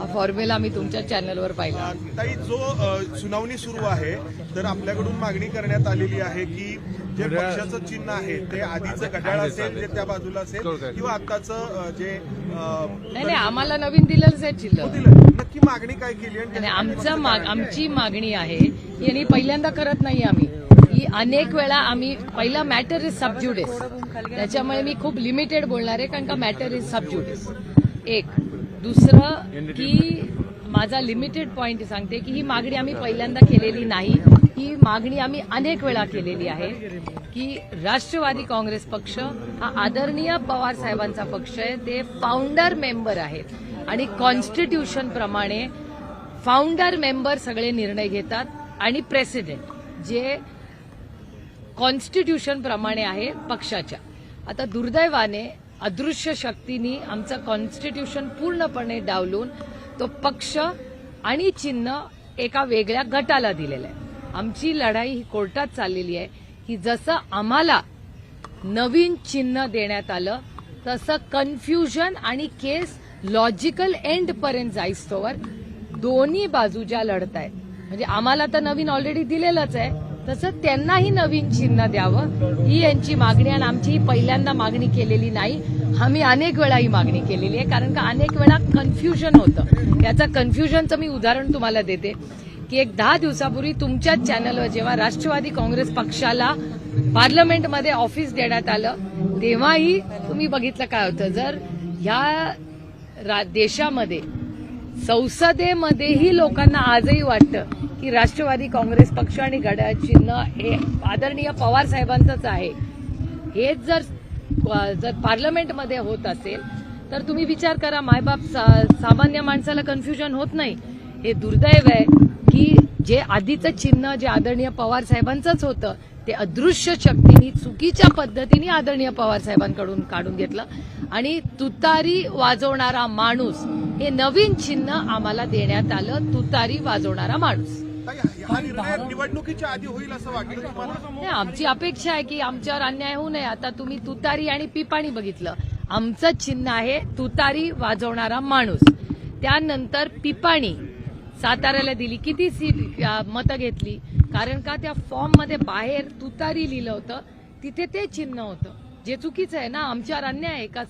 हा फॉर्म्युला मी तुमच्या चॅनलवर पाहिला. ताई, जो सुनावणी सुरू आहे तर आपल्याकडून मागणी करण्यात आलेली आहे की जे पक्षाचं चिन्ह आहे ते आधीचं घड्याळ असेल जे त्या बाजूला असेल किंवा आताचं जे नाही, आम्हाला नवीन दिलंच आहे चिल्लर. नक्की मागणी काय केली आणि आमची मागणी आहे ही आणि पहिल्यांदा करत नाही आम्ही ही अनेक वेळा आम्ही पहिला मॅटर इज सबज्युडिस, त्याच्यामुळे मी खूप लिमिटेड बोलणार आहे कारण का मॅटर इज सबज्युडिस. एक दुसरं की माझा लिमिटेड पॉइंट सांगते की ही मागणी आम्ही पहिल्यांदा केलेली नाही, ही मागणी आम्ही अनेक वेळा केलेली आहे की राष्ट्रवादी काँग्रेस पक्ष हा आदरणीय पवार साहेबांचा पक्ष आहे, ते फाउंडर मेंबर आहेत आणि कॉन्स्टिट्यूशन प्रमाणे फाउंडर मेंबर सगळे निर्णय घेतात आणि प्रेसिडेंट जे कॉन्स्टिट्यूशन प्रमाणे आहे पक्षाच्या. आता दुर्दैवाने अदृश्य शक्तींनी आमचं कॉन्स्टिट्यूशन पूर्णपणे डावलून तो पक्ष आणि चिन्ह एका वेगळ्या गटाला दिलेलं आहे. आमची लढाई ही कोर्टात चाललेली आहे की जसं आम्हाला नवीन चिन्ह देण्यात आलं तसं कन्फ्युजन आणि केस लॉजिकल एंड पर्यंत जाईस्तोवर दोन्ही बाजू ज्या लढत आहेत, म्हणजे आम्हाला तर नवीन ऑलरेडी दिलेलंच आहे तसं त्यांनाही नवीन चिन्ह द्यावं ही यांची मागणी. आणि आमची ही पहिल्यांदा मागणी केलेली नाही, आम्ही अनेक वेळा ही मागणी केलेली आहे कारण का अनेक वेळा कन्फ्युजन होतं. याचं कन्फ्युजनचं मी उदाहरण तुम्हाला देते की एक 10 दिवसापूर्वी तुमच्याच चॅनलवर जेव्हा राष्ट्रवादी काँग्रेस पक्षाला पार्लमेंटमध्ये ऑफिस देण्यात आलं तेव्हाही तुम्ही बघितलं काय होतं. जर ह्या देशामध्ये संसदेमध्येही लोकांना आजही वाटतं की राष्ट्रवादी काँग्रेस पक्ष आणि घड्याळ चिन्ह हे आदरणीय पवार साहेबांचंच आहे, हेच जर पार्लमेंटमध्ये होत असेल तर तुम्ही विचार करा, मायबाप सामान्य माणसाला कन्फ्युजन होत नाही. हे दुर्दैव आहे की जे आधीचं चिन्ह जे आदरणीय पवार साहेबांचंच होतं ते अदृश्य शक्तींनी चुकीच्या पद्धतीने आदरणीय पवार साहेबांकडून काढून घेतलं आणि तुतारी वाजवणारा माणूस हे नवीन चिन्ह आम्हाला देण्यात आलं, तुतारी वाजवणारा माणूस. हा निर्णय निवडणुकीच्या आधी होईल असं वाटलं तुम्हाला? आमची अपेक्षा आहे की आमच्यावर अन्याय होऊ नये. आता तुम्ही तुतारी आणि पिपाणी बघितलं, आमचं चिन्ह आहे तुतारी वाजवणारा माणूस. त्यानंतर पिपाणी साताऱ्याला दिली, किती मतं घेतली कारण का त्या फॉर्ममध्ये बाहेर तुतारी लिहिलं होतं, तिथे ते चिन्ह होतं, जे चुकीचं आहे ना. आमच्यावर अन्याय आहे का?